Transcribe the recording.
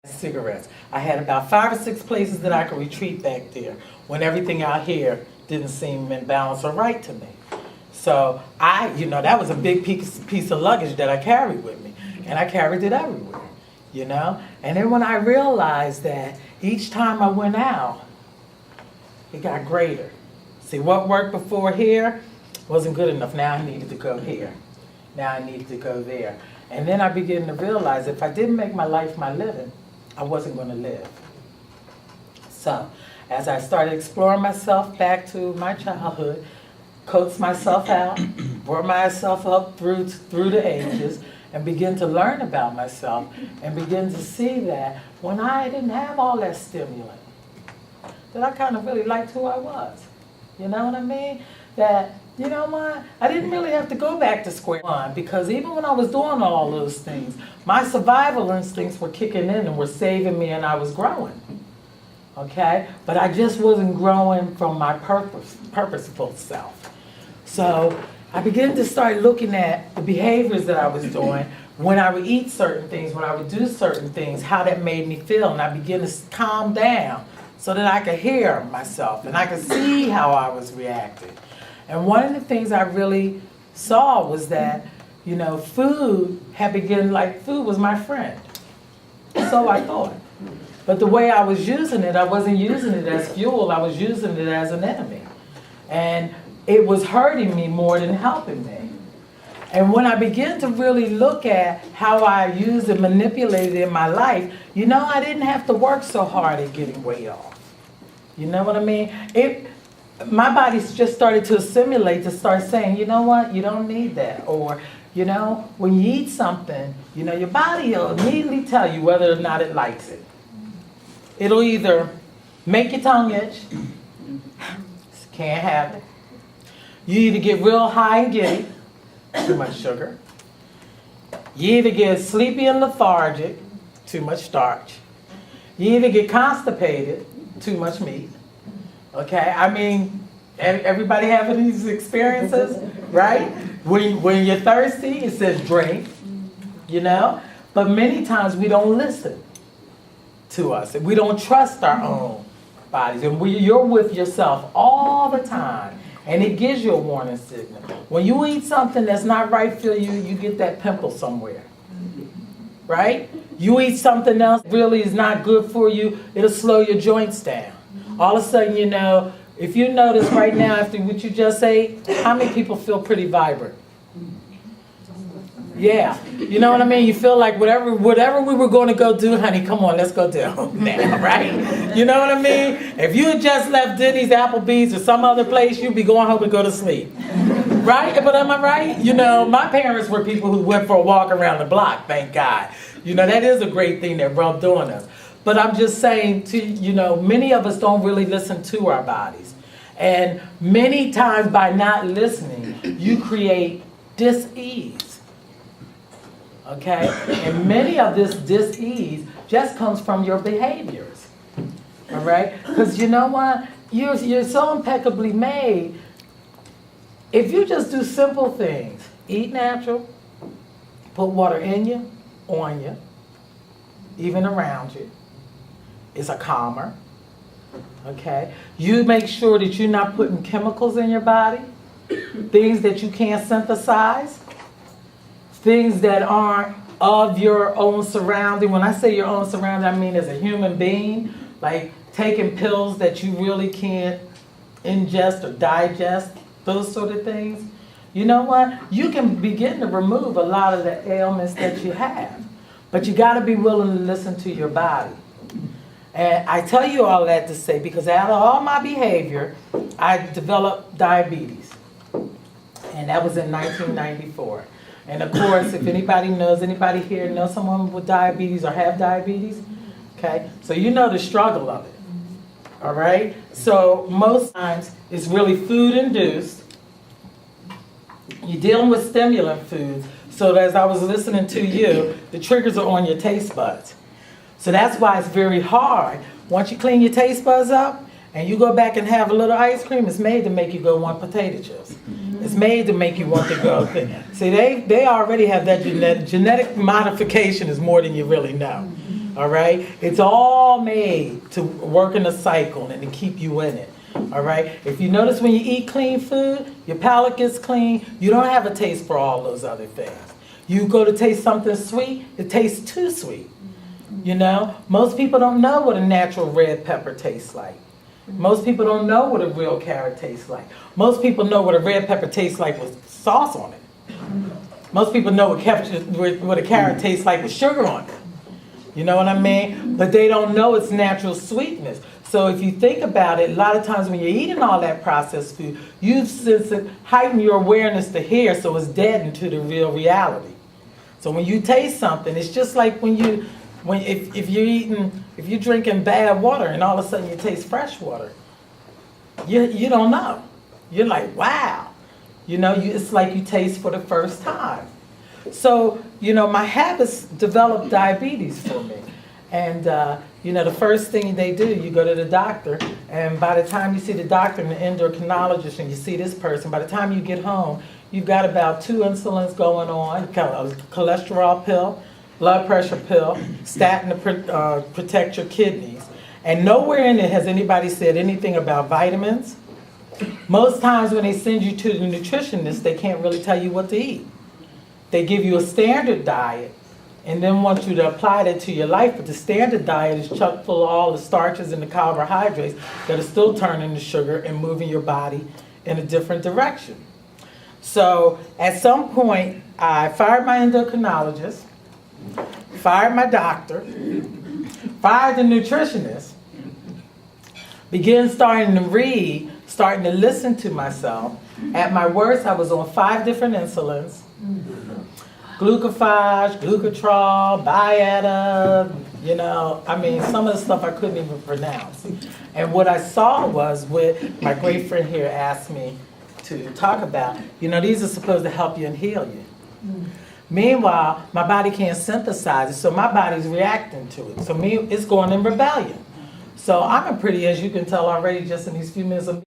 cigarettes. I had about 5 or 6 places that I could retreat back there when everything out here didn't seem in balance or right to me. So that was a big piece of luggage that I carried with me, and I carried it everywhere, And then when I realized that each time I went out, it got greater. See, what worked before here wasn't good enough. Now I needed to go here. Now I needed to go there. And then I began to realize if I didn't make my life my living, I wasn't going to live. So as I started exploring myself back to my childhood, coaxed myself out, brought myself up through the ages, and began to learn about myself and begin to see that when I didn't have all that stimulant, that I kind of really liked who I was. You know what I mean? That, I didn't really have to go back to square one, because even when I was doing all those things, my survival instincts were kicking in and were saving me, and I was growing. Okay? But I just wasn't growing from my purposeful self. So I began to start looking at the behaviors that I was doing when I would eat certain things, when I would do certain things, how that made me feel. And I began to calm down so that I could hear myself and I could see how I was reacting. And one of the things I really saw was that, food was my friend. So I thought. But the way I was using it, I wasn't using it as fuel, I was using it as an enemy. And it was hurting me more than helping me. And when I began to really look at how I used and manipulated it in my life, I didn't have to work so hard at getting weight off. You know what I mean? My body just started to assimilate, to start saying, you know what, you don't need that. Or, when you eat something, your body will immediately tell you whether or not it likes it. It'll either make your tongue itch, can't have it. You either get real high and giddy, too much sugar. You either get sleepy and lethargic, too much starch. You either get constipated, too much meat. Okay, I mean, everybody having these experiences, right? When you're thirsty, it says drink, But many times we don't listen to us. We don't trust our own bodies. And you're with yourself all the time. And it gives you a warning signal. When you eat something that's not right for you, you get that pimple somewhere. Right? You eat something else that really is not good for you, it'll slow your joints down. All of a sudden, if you notice right now after what you just ate, how many people feel pretty vibrant? Yeah. You know what I mean? You feel like whatever we were going to go do, honey, come on, let's go do now, right? You know what I mean? If you had just left Denny's, Applebee's, or some other place, you'd be going home and go to sleep. Right? But am I right? My parents were people who went for a walk around the block, thank God. That is a great thing that rubbed on us. But I'm just saying to, many of us don't really listen to our bodies. And many times by not listening, you create dis-ease. Okay? And many of this dis-ease just comes from your behaviors. All right? Because you know what? You're so impeccably made. If you just do simple things, eat natural, put water in you, on you, even around you, it's a calmer. Okay? You make sure that you're not putting chemicals in your body, things that you can't synthesize, things that aren't of your own surrounding. When I say your own surrounding, I mean as a human being, like taking pills that you really can't ingest or digest, those sort of things. You know what? You can begin to remove a lot of the ailments that you have, but you got to be willing to listen to your body. And I tell you all that to say, because out of all my behavior, I developed diabetes. And that was in 1994. And of course, if anybody here knows someone with diabetes or have diabetes, okay? So you know the struggle of it, all right? So most times it's really food-induced. You're dealing with stimulant foods. So as I was listening to you, the triggers are on your taste buds. So that's why it's very hard. Once you clean your taste buds up and you go back and have a little ice cream, it's made to make you go want potato chips. It's made to make you want to go. See, they already have that genetic modification is more than you really know. All right? It's all made to work in a cycle and to keep you in it. All right? If you notice when you eat clean food, your palate gets clean, you don't have a taste for all those other things. You go to taste something sweet, it tastes too sweet. You know? Most people don't know what a natural red pepper tastes like. Most people don't know what a real carrot tastes like. Most people know what a red pepper tastes like with sauce on it. Most people know what a carrot tastes like with sugar on it. You know what I mean? But they don't know its natural sweetness. So if you think about it, a lot of times when you're eating all that processed food, you've heightened your awareness to here, so it's deadened to the real reality. So when you taste something, it's just like if you're drinking bad water and all of a sudden you taste fresh water, you don't know. You're like, wow. You know, it's like you taste for the first time. So, you know, my habits developed diabetes for me. And, you know, the first thing they do, you go to the doctor, and by the time you see the doctor and the endocrinologist and you see this person, by the time you get home, you've got about 2 insulins going on, a cholesterol pill, blood pressure pill, statin to protect your kidneys. And nowhere in it has anybody said anything about vitamins. Most times when they send you to the nutritionist, they can't really tell you what to eat. They give you a standard diet and then want you to apply that to your life, but the standard diet is chock full of all the starches and the carbohydrates that are still turning to sugar and moving your body in a different direction. So at some point, I fired my endocrinologist, fired my doctor, fired the nutritionist, began starting to read, starting to listen to myself. At my worst, I was on 5 different insulins. Glucophage, Glucotrol, Byetta, you know, I mean, some of the stuff I couldn't even pronounce. And what I saw was what my great friend here asked me to talk about, you know, these are supposed to help you and heal you. Meanwhile, my body can't synthesize it, so my body's reacting to it. So it's going in rebellion. So I'm a pretty, as you can tell already just in these few minutes of